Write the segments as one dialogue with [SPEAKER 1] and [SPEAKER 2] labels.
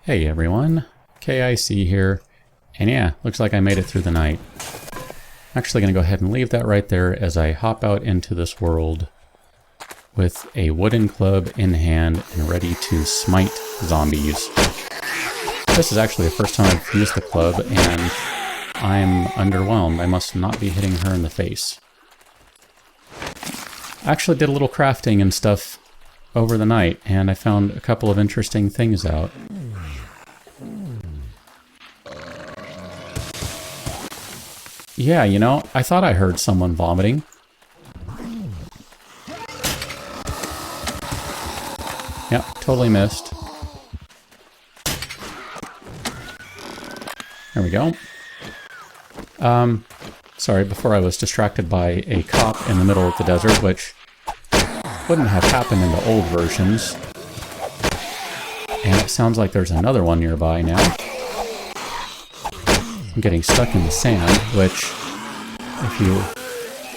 [SPEAKER 1] Hey everyone, KIC here, and yeah, looks like I made it through the night. I'm actually going to go ahead and leave that right there as I hop out into this world with a wooden club in hand and ready to smite zombies. This is actually the first time I've used the club, and I'm underwhelmed. I must not be hitting her in the face. I actually did a little crafting and stuff over the night, and I found a couple of interesting things out. Yeah, you know, I thought I heard someone vomiting. Yep, totally missed. There we go. Sorry, before I was distracted by a cop in the middle of the desert, which wouldn't have happened in the old versions. And it sounds like there's another one nearby now. I'm getting stuck in the sand, which, if you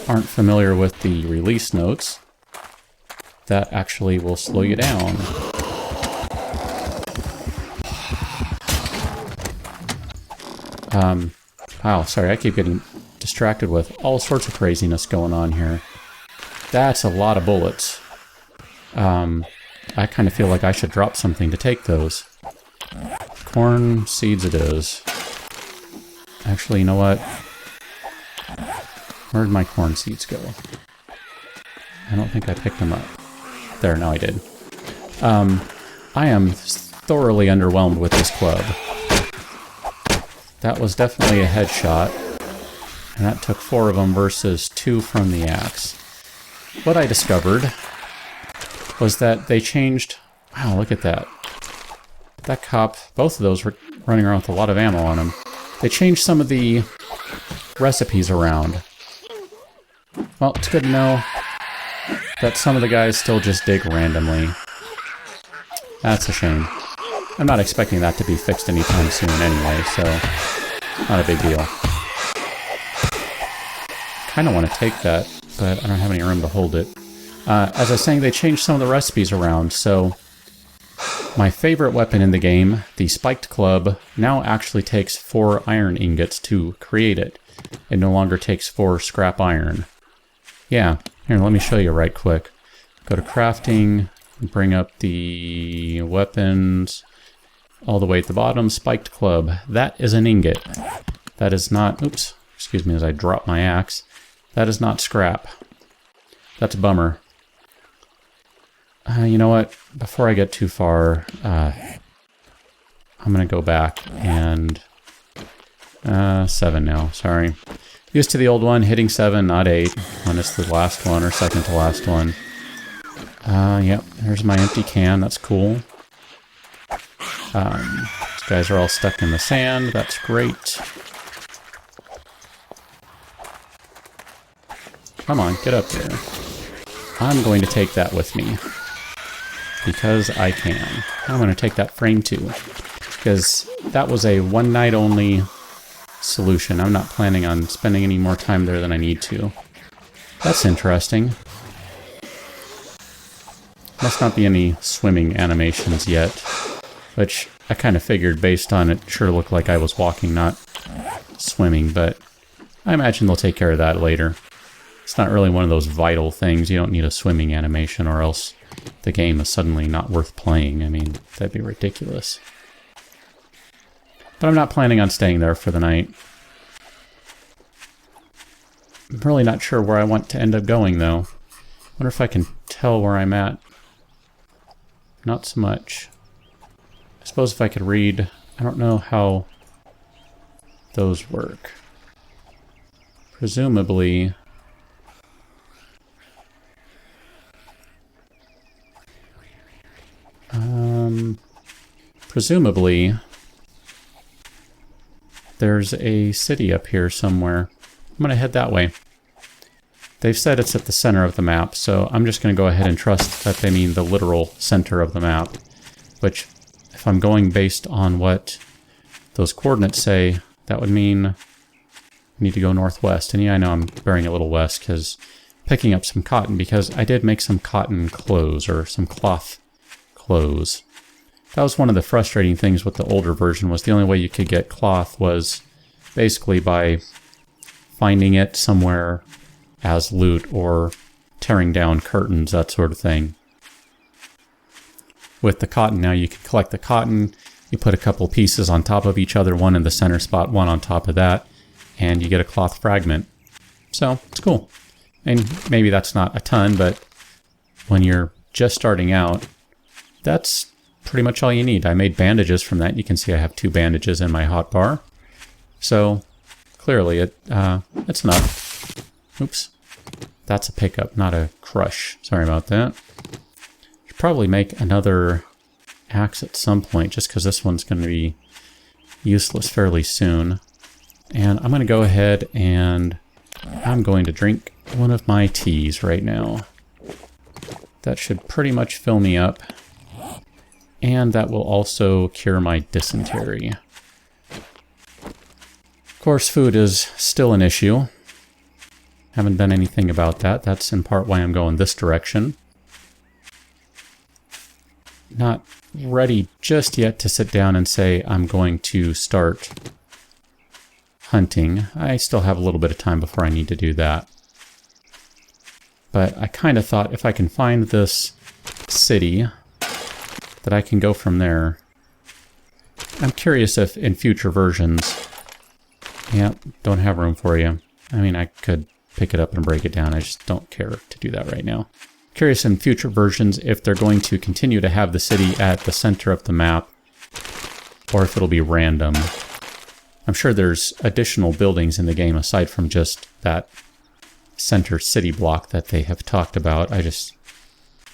[SPEAKER 1] aren't familiar with the release notes, that actually will slow you down. Wow, sorry, I keep getting distracted with all sorts of craziness going on here. That's a lot of bullets. I kind of feel like I should drop something to take those. Corn seeds it is. Actually, you know what? Where'd my corn seeds go? I don't think I picked them up. There, now I did. I am thoroughly underwhelmed with this club. That was definitely a headshot, and that took 4 of them versus 2 from the axe. What I discovered was that they changed... Wow, look at that. That cop, both of those were running around with a lot of ammo on them. They changed some of the recipes around. Well, it's good to know that some of the guys still just dig randomly. That's a shame. I'm not expecting that to be fixed anytime soon anyway, so not a big deal. Kind of want to take that, but I don't have any room to hold it. As I was saying, they changed some of the recipes around, so my favorite weapon in the game, the spiked club, now actually takes 4 iron ingots to create it. It no longer takes 4 scrap iron. Yeah, here, let me show you right quick. Go to crafting, bring up the weapons, all the way at the bottom, spiked club. That is an ingot. That is not, oops, excuse me as I drop my axe. That is not scrap. That's a bummer. You know what? Before I get too far, I'm going to go back and... 7 now, sorry. Used to the old one, hitting 7, not 8, when it's the last one or second to last one. Yep, there's my empty can, that's cool. These guys are all stuck in the sand, that's great. Come on, get up there. I'm going to take that with me. Because I can. I'm going to take that frame too. Because that was a one night only solution. I'm not planning on spending any more time there than I need to. That's interesting. Must not be any swimming animations yet. Which I kind of figured based on it sure looked like I was walking, not swimming. But I imagine they'll take care of that later. It's not really one of those vital things. You don't need a swimming animation or else the game is suddenly not worth playing. I mean, that'd be ridiculous. But I'm not planning on staying there for the night. I'm really not sure where I want to end up going, though. Wonder if I can tell where I'm at. Not so much. I suppose if I could read... I don't know how those work. Presumably... Presumably, there's a city up here somewhere. I'm going to head that way. They've said it's at the center of the map, so I'm just going to go ahead and trust that they mean the literal center of the map. Which, if I'm going based on what those coordinates say, that would mean I need to go northwest. And yeah, I know I'm bearing a little west because picking up some cotton, because I did make some cotton clothes, or some cloth clothes. That was one of the frustrating things with the older version, was the only way you could get cloth was basically by finding it somewhere as loot or tearing down curtains, that sort of thing. With the cotton now, you can collect the cotton, you put a couple pieces on top of each other, one in the center spot, one on top of that, and you get a cloth fragment. So, it's cool. And maybe that's not a ton, but when you're just starting out, that's pretty much all you need. I made bandages from that. You can see I have 2 bandages in my hotbar. So, clearly it's enough. Oops. That's a pickup, not a crush. Sorry about that. Should probably make another axe at some point, just because this one's going to be useless fairly soon. And I'm going to go ahead and I'm going to drink one of my teas right now. That should pretty much fill me up. And that will also cure my dysentery. Of course, food is still an issue. Haven't done anything about that. That's in part why I'm going this direction. Not ready just yet to sit down and say I'm going to start hunting. I still have a little bit of time before I need to do that. But I kind of thought if I can find this city, that I can go from there. I'm curious if in future versions... Yeah, don't have room for you. I mean, I could pick it up and break it down. I just don't care to do that right now. Curious in future versions if they're going to continue to have the city at the center of the map, or if it'll be random. I'm sure there's additional buildings in the game aside from just that center city block that they have talked about. I just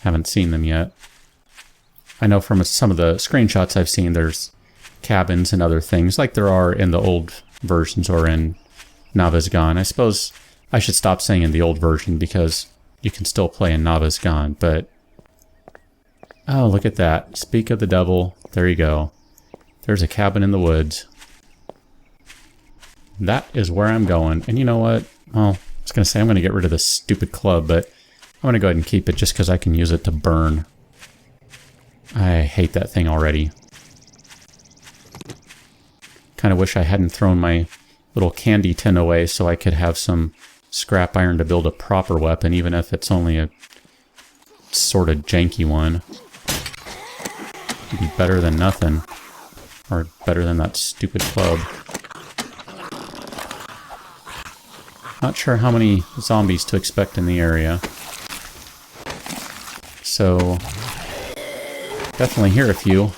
[SPEAKER 1] haven't seen them yet. I know from some of the screenshots I've seen there's cabins and other things like there are in the old versions or in Naviz Gone. I suppose I should stop saying in the old version because you can still play in Naviz Gone, but... Oh, look at that. Speak of the devil. There you go. There's a cabin in the woods. That is where I'm going. And you know what? Well, I was going to say I'm going to get rid of this stupid club, but I'm going to go ahead and keep it just because I can use it to burn. I hate that thing already. Kind of wish I hadn't thrown my little candy tin away so I could have some scrap iron to build a proper weapon, even if it's only a sort of janky one. It'd be better than nothing. Or better than that stupid club. Not sure how many zombies to expect in the area. So... definitely hear a few.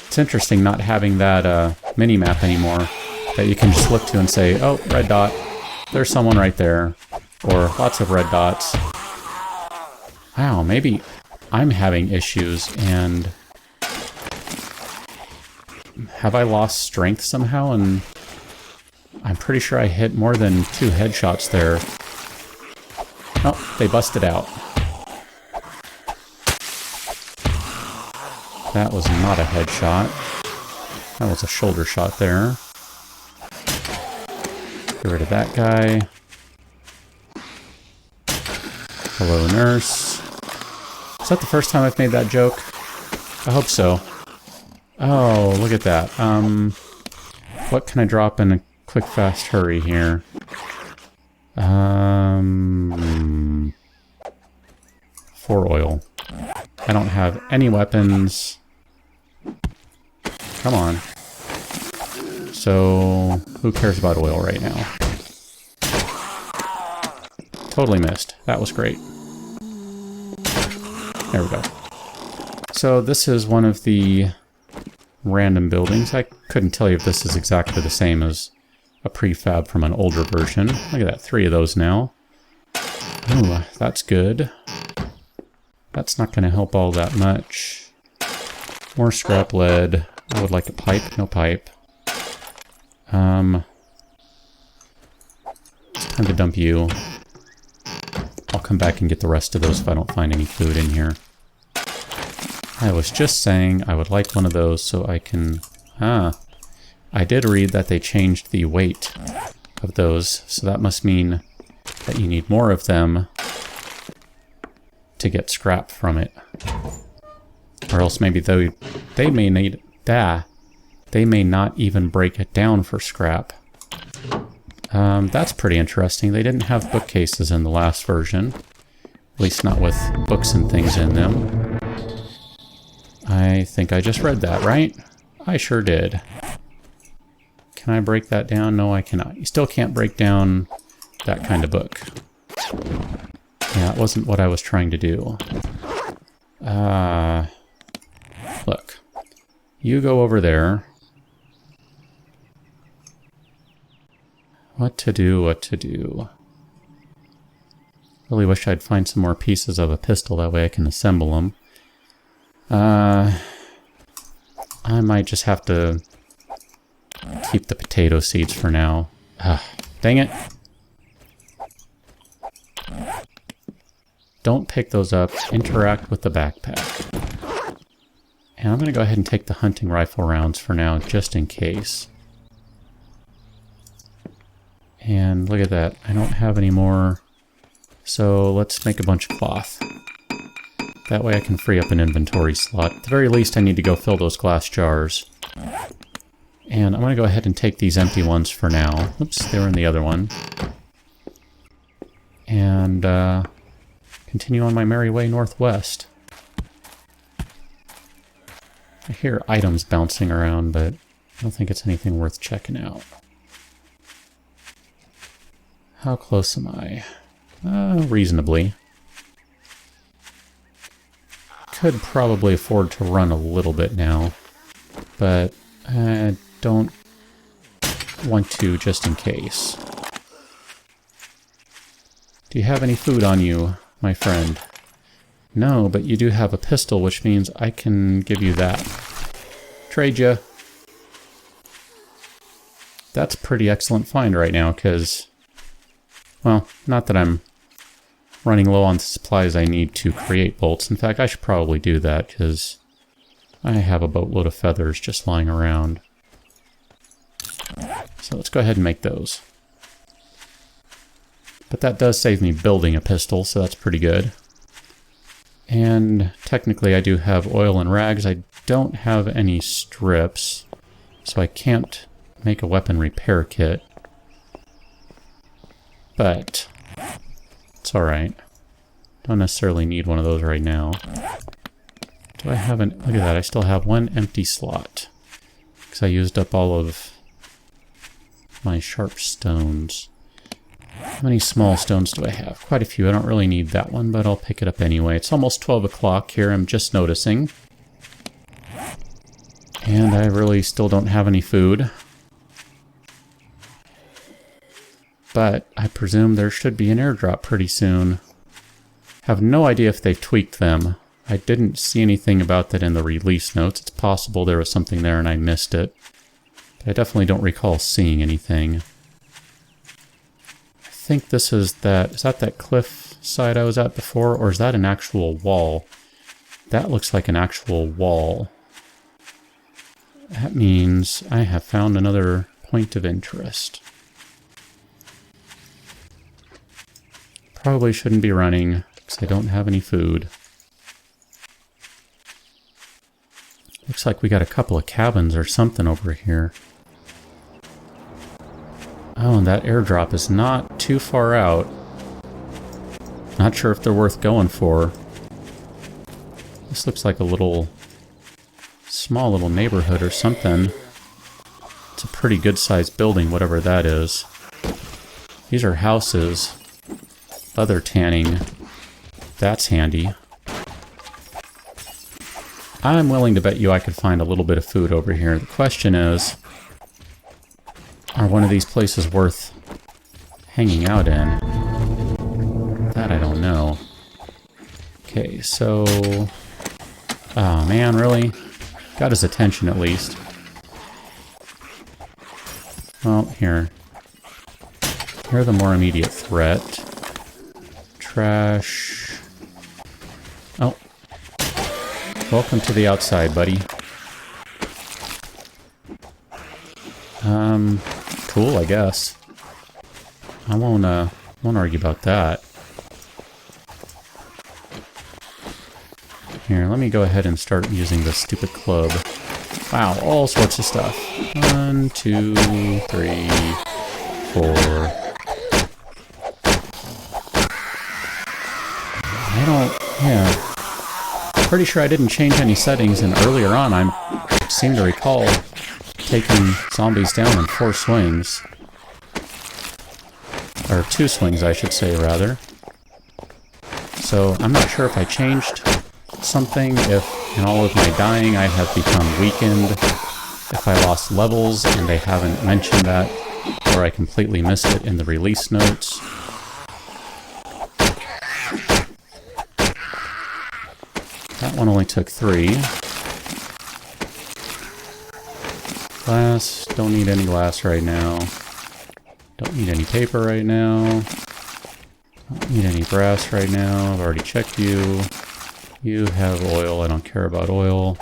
[SPEAKER 1] It's interesting not having that mini-map anymore that you can just look to and say, oh, red dot, there's someone right there. Or lots of red dots. Wow, maybe I'm having issues and... Have I lost strength somehow? And I'm pretty sure I hit more than 2 headshots there. Oh, they busted out. That was not a headshot. That was a shoulder shot there. Get rid of that guy. Hello, nurse. Is that the first time I've made that joke? I hope so. Oh, look at that. What can I drop in a quick, fast hurry here? 4 oil. I don't have any weapons. Come on. So, who cares about oil right now? Totally missed. That was great. There we go. So this is one of the random buildings. I couldn't tell you if this is exactly the same as a prefab from an older version. Look at that, 3 of those now. Ooh, that's good. That's not going to help all that much. More scrap lead. I would like a pipe. No pipe. It's time to dump you. I'll come back and get the rest of those if I don't find any food in here. I was just saying I would like one of those so I can... Ah. I did read that they changed the weight of those, so that must mean that you need more of them to get scrap from it. Or else maybe they may need... They may not even break it down for scrap. That's pretty interesting. They didn't have bookcases in the last version. At least not with books and things in them. I think I just read that, right? I sure did. Can I break that down? No, I cannot. You still can't break down that kind of book. Yeah, that wasn't what I was trying to do. Look. You go over there. What to do, what to do. Really wish I'd find some more pieces of a pistol, that way I can assemble them. I might just have to keep the potato seeds for now. Dang it. Don't pick those up. Interact with the backpack. And I'm going to go ahead and take the hunting rifle rounds for now, just in case. And look at that. I don't have any more. So let's make a bunch of cloth. That way I can free up an inventory slot. At the very least, I need to go fill those glass jars. And I'm going to go ahead and take these empty ones for now. Oops, they were in the other one. And continue on my merry way northwest. I hear items bouncing around, but I don't think it's anything worth checking out. How close am I? Reasonably. Could probably afford to run a little bit now, but I don't want to just in case. Do you have any food on you, my friend? No, but you do have a pistol, which means I can give you that. Trade ya. That's a pretty excellent find right now, because, well, not that I'm running low on the supplies I need to create bolts. In fact, I should probably do that, because I have a boatload of feathers just lying around. So let's go ahead and make those. But that does save me building a pistol, so that's pretty good. And technically I do have oil and rags. I don't have any strips, so I can't make a weapon repair kit. But it's alright. Don't necessarily need one of those right now. Do I have an... Look at that, I still have one empty slot. Because I used up all of my sharp stones. How many small stones do I have? Quite a few. I don't really need that one, but I'll pick it up anyway. It's almost 12 o'clock here, I'm just noticing. And I really still don't have any food. But I presume there should be an airdrop pretty soon. Have no idea if they've tweaked them. I didn't see anything about that in the release notes. It's possible there was something there and I missed it. But I definitely don't recall seeing anything. I think this is that... Is that cliff side I was at before? Or is that an actual wall? That looks like an actual wall. That means I have found another point of interest. Probably shouldn't be running, because I don't have any food. Looks like we got a couple of cabins or something over here. Oh, and that airdrop is not too far out. Not sure if they're worth going for. This looks like a little... small little neighborhood or something. It's a pretty good sized building, whatever that is. These are houses. Other tanning. That's handy. I'm willing to bet you I could find a little bit of food over here. The question is, are one of these places worth hanging out in? That I don't know. Okay, so... Oh man, really? Got his attention at least. Well, here. Here are the more immediate threat. Trash. Oh. Welcome to the outside, buddy. Cool, I guess. I won't argue about that. here. Let me go ahead and start using this stupid club. Wow, all sorts of stuff. 1, 2, 3, 4. Pretty sure I didn't change any settings, and earlier on I seem to recall taking zombies down in 4 swings. Or 2 swings, I should say, rather. So I'm not sure if I changed something, if in all of my dying I have become weakened, if I lost levels and they haven't mentioned that, or I completely missed it in the release notes. That one only took 3. Glass, don't need any glass right now. Don't need any paper right now. Don't need any brass right now. I've already checked you. You have oil. I don't care about oil.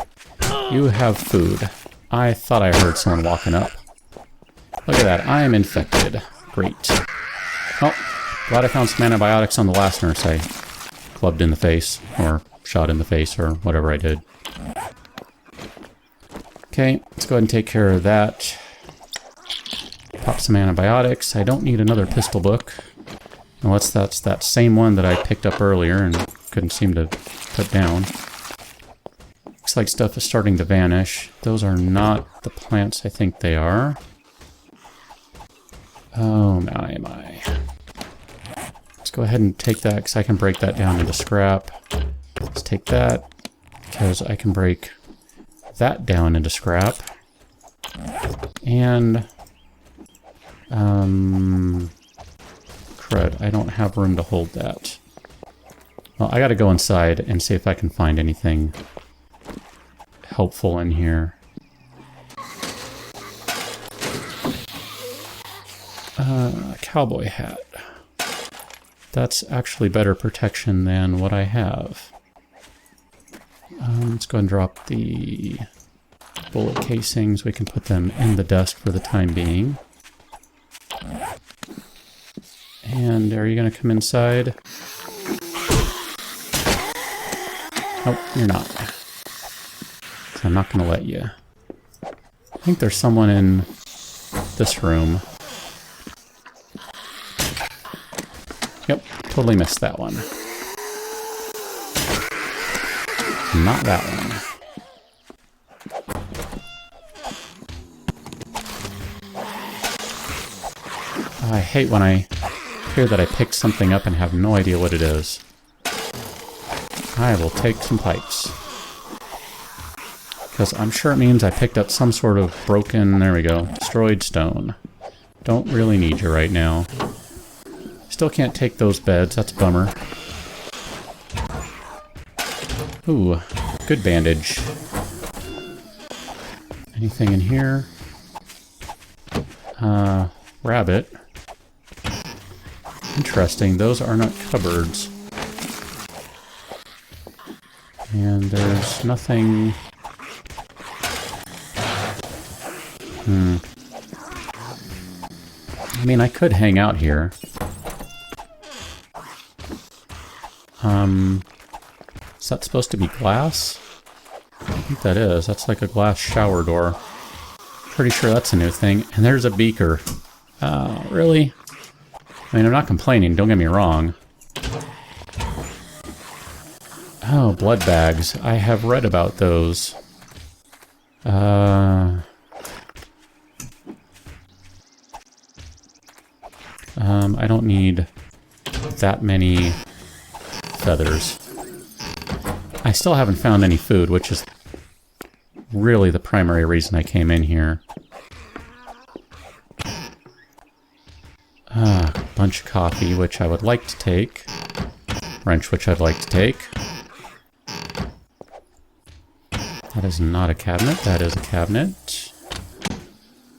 [SPEAKER 1] You have food. I thought I heard someone walking up. Look at that. I am infected. Great. Oh, glad I found some antibiotics on the last nurse I clubbed in the face, or shot in the face, or whatever I did. Okay, let's go ahead and take care of that. Pop some antibiotics. I don't need another pistol book. Unless that's that same one that I picked up earlier and couldn't seem to put down. Looks like stuff is starting to vanish. Those are not the plants I think they are. Oh my. Let's go ahead and take that because I can break that down into scrap. Let's take that because I can break that down into scrap. And crud, I don't have room to hold that. Well, I gotta go inside and see if I can find anything helpful in here. A cowboy hat. That's actually better protection than what I have. Let's go ahead and drop the bullet casings. We can put them in the desk for the time being. And are you going to come inside? Oh, you're not. So I'm not going to let you. I think there's someone in this room. Yep, totally missed that one. Not that one. Oh, I hate when I hear that I picked something up and have no idea what it is. I will take some pipes. Because I'm sure it means I picked up some sort of broken, there we go, destroyed stone. Don't really need you right now. Still can't take those beds, that's a bummer. Ooh, good bandage. Anything in here? Rabbit. Interesting, those are not cupboards. And there's nothing... I mean, I could hang out here. Is that supposed to be glass? I think that is. That's like a glass shower door. Pretty sure that's a new thing. And there's a beaker. Really? I mean, I'm not complaining, don't get me wrong. Oh, blood bags. I have read about those. I don't need that many feathers. I still haven't found any food, which is really the primary reason I came in here. Bunch of coffee, which I would like to take. Wrench, which I'd like to take. That is not a cabinet, that is a cabinet.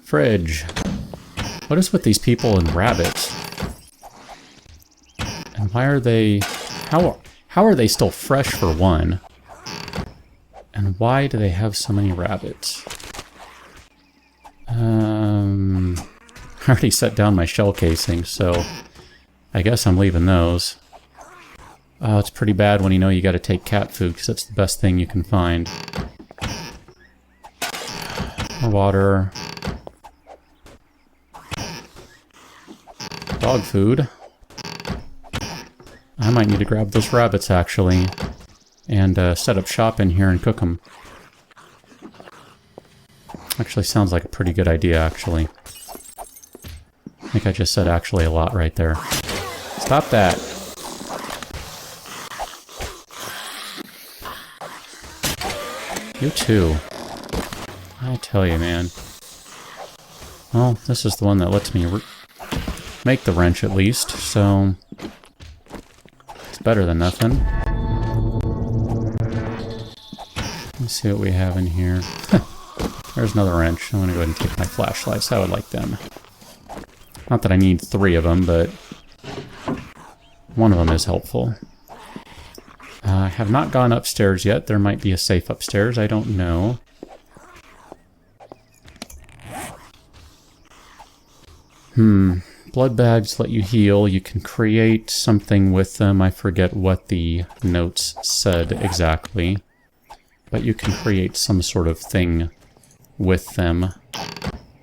[SPEAKER 1] Fridge. What is with these people and rabbits? And why are they... How are they still fresh for one? And why do they have so many rabbits? I already set down my shell casing, so I guess I'm leaving those. Oh, it's pretty bad when you know you gotta take cat food, because it's the best thing you can find. More water. Dog food. I might need to grab those rabbits, actually, and set up shop in here and cook them. Actually sounds like a pretty good idea, actually. I think I just said actually a lot right there. Stop that! You too. I tell you, man. Well, this is the one that lets me make the wrench at least, so it's better than nothing. Let's see what we have in here. There's another wrench. I'm going to go ahead and take my flashlights. I would like them. Not that I need 3 of them, but one of them is helpful. I have not gone upstairs yet. There might be a safe upstairs. I don't know. Blood bags let you heal. You can create something with them. I forget what the notes said exactly. But you can create some sort of thing with them.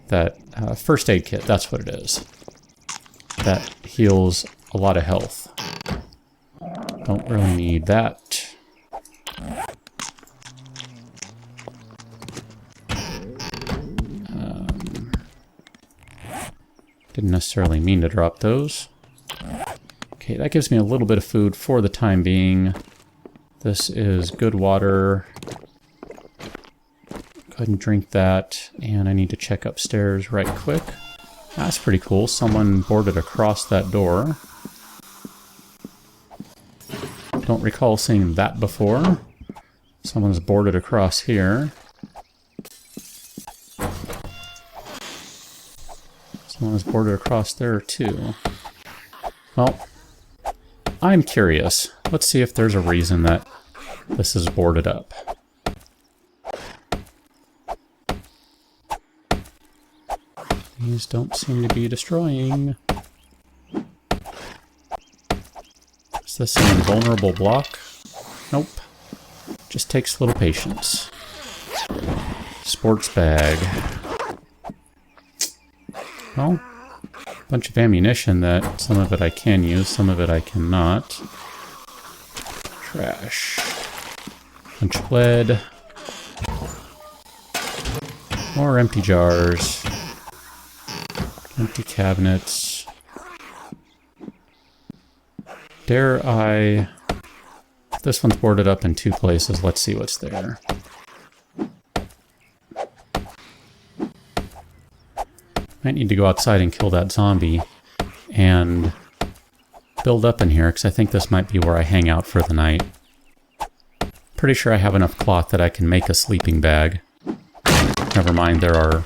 [SPEAKER 1] That first aid kit, that's what it is. That heals a lot of health. Don't really need that. Didn't necessarily mean to drop those. Okay, that gives me a little bit of food for the time being. This is good water. Go ahead and drink that. And I need to check upstairs right quick. That's pretty cool. Someone boarded across that door. Don't recall seeing that before. Someone's boarded across here. Someone's boarded across there too. Well, I'm curious. Let's see if there's a reason that this is boarded up. These don't seem to be destroying. Is this an invulnerable block? Nope. Just takes a little patience. Sports bag. Well, a bunch of ammunition that some of it I can use, some of it I cannot. Trash. Bunch of lead. More empty jars. Empty cabinets. Dare I... This one's boarded up in 2 places. Let's see what's there. Might need to go outside and kill that zombie and build up in here, because I think this might be where I hang out for the night. Pretty sure I have enough cloth that I can make a sleeping bag. Never mind, there are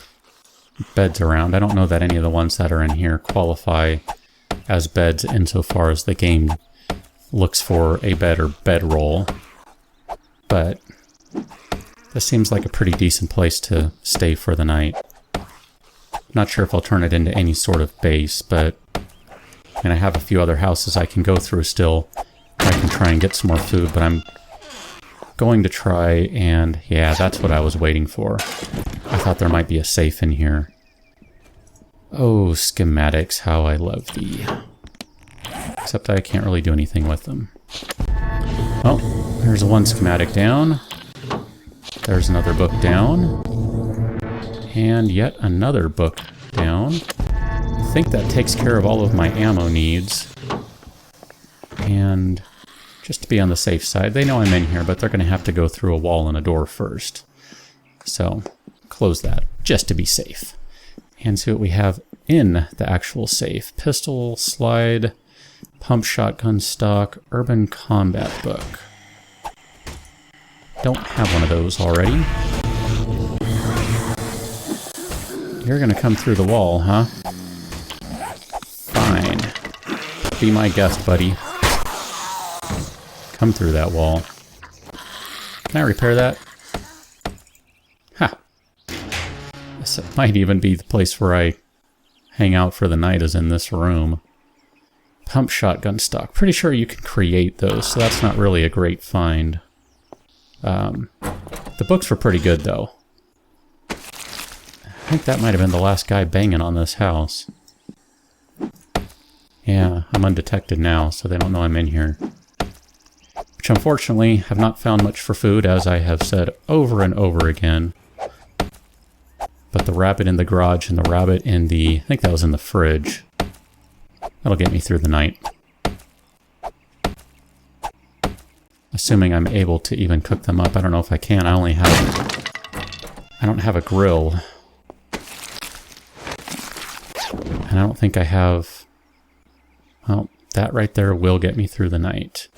[SPEAKER 1] beds around. I don't know that any of the ones that are in here qualify as beds insofar as the game looks for a bed or bedroll. But this seems like a pretty decent place to stay for the night. Not sure if I'll turn it into any sort of base, but and I have a few other houses I can go through still. I can try and get some more food, but I'm going to try and... Yeah, that's what I was waiting for. I thought there might be a safe in here. Oh, schematics, how I love thee. Except I can't really do anything with them. Oh, there's one schematic down. There's another book down. And yet another book down. I think that takes care of all of my ammo needs. And just to be on the safe side, they know I'm in here, but they're going to have to go through a wall and a door first. So, close that, just to be safe. And see what we have in the actual safe. Pistol, slide, pump shotgun stock, urban combat book. Don't have one of those already. You're gonna come through the wall, huh? Fine. Be my guest, buddy. Come through that wall. Can I repair that? Ha! This might even be the place where I hang out for the night, is in this room. Pump shotgun stock. Pretty sure you can create those, so that's not really a great find. The books were pretty good, though. I think that might have been the last guy banging on this house. Yeah, I'm undetected now, so they don't know I'm in here. Which, unfortunately, have not found much for food, as I have said over and over again. But the rabbit in the garage and the rabbit in the... I think that was in the fridge. That'll get me through the night. Assuming I'm able to even cook them up. I don't know if I can. I don't have a grill. And I don't think I have... Well, that right there will get me through the night.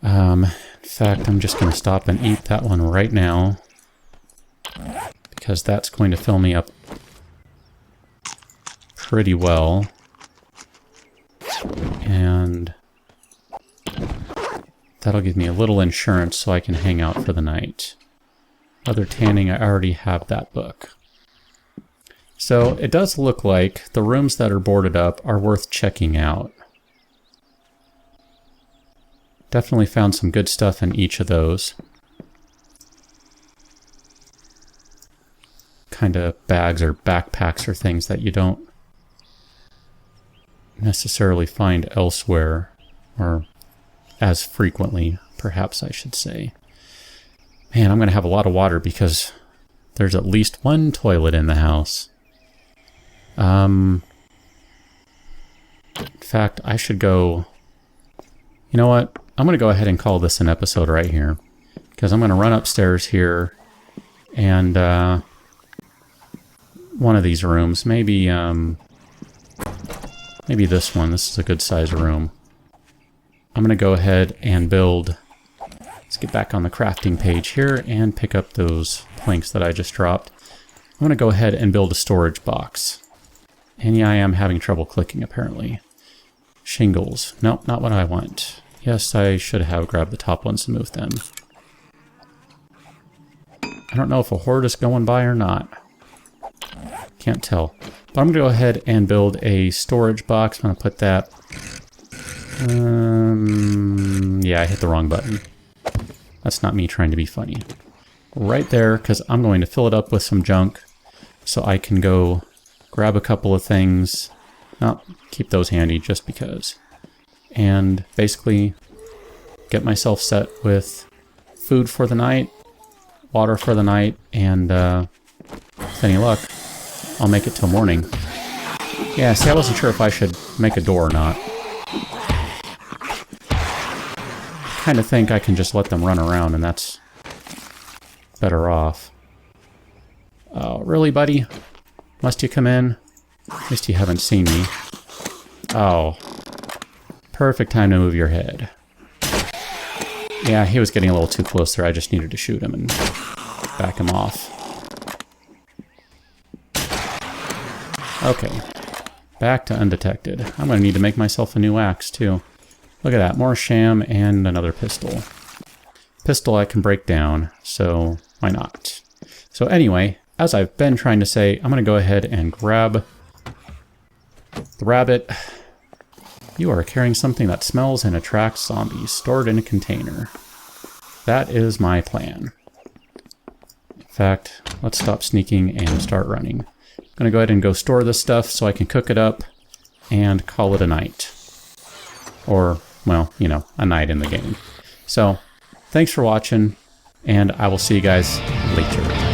[SPEAKER 1] In fact, I'm just going to stop and eat that one right now. Because that's going to fill me up pretty well. And that'll give me a little insurance so I can hang out for the night. Other tanning, I already have that book. So it does look like the rooms that are boarded up are worth checking out. Definitely found some good stuff in each of those. Kind of bags or backpacks or things that you don't necessarily find elsewhere, or as frequently, perhaps I should say. Man, I'm going to have a lot of water because there's at least one toilet in the house. In fact, I should go... You know what? I'm going to go ahead and call this an episode right here. Because I'm going to run upstairs here and one of these rooms, maybe maybe this one. This is a good size room. I'm going to go ahead and build... Let's get back on the crafting page here and pick up those planks that I just dropped. I'm going to go ahead and build a storage box. And yeah, I am having trouble clicking apparently. Shingles. Nope, not what I want. Yes, I should have grabbed the top ones and moved them. I don't know if a horde is going by or not. Can't tell. But I'm going to go ahead and build a storage box. I'm going to put that... yeah, I hit the wrong button. That's not me trying to be funny. Right there, because I'm going to fill it up with some junk so I can go grab a couple of things. No, keep those handy just because. And basically get myself set with food for the night, water for the night, and with any luck, I'll make it till morning. Yeah, see, I wasn't sure if I should make a door or not. I kind of think I can just let them run around, and that's better off. Oh, really, buddy? Must you come in? At least you haven't seen me. Oh. Perfect time to move your head. Yeah, he was getting a little too close there. I just needed to shoot him and back him off. Okay. Back to undetected. I'm going to need to make myself a new axe, too. Look at that. More sham and another pistol. Pistol I can break down, so why not? So anyway, as I've been trying to say, I'm going to go ahead and grab the rabbit. You are carrying something that smells and attracts zombies, stored in a container. That is my plan. In fact, let's stop sneaking and start running. I'm going to go ahead and go store this stuff so I can cook it up and call it a night. Or, well, you know, a night in the game. So, thanks for watching, and I will see you guys later.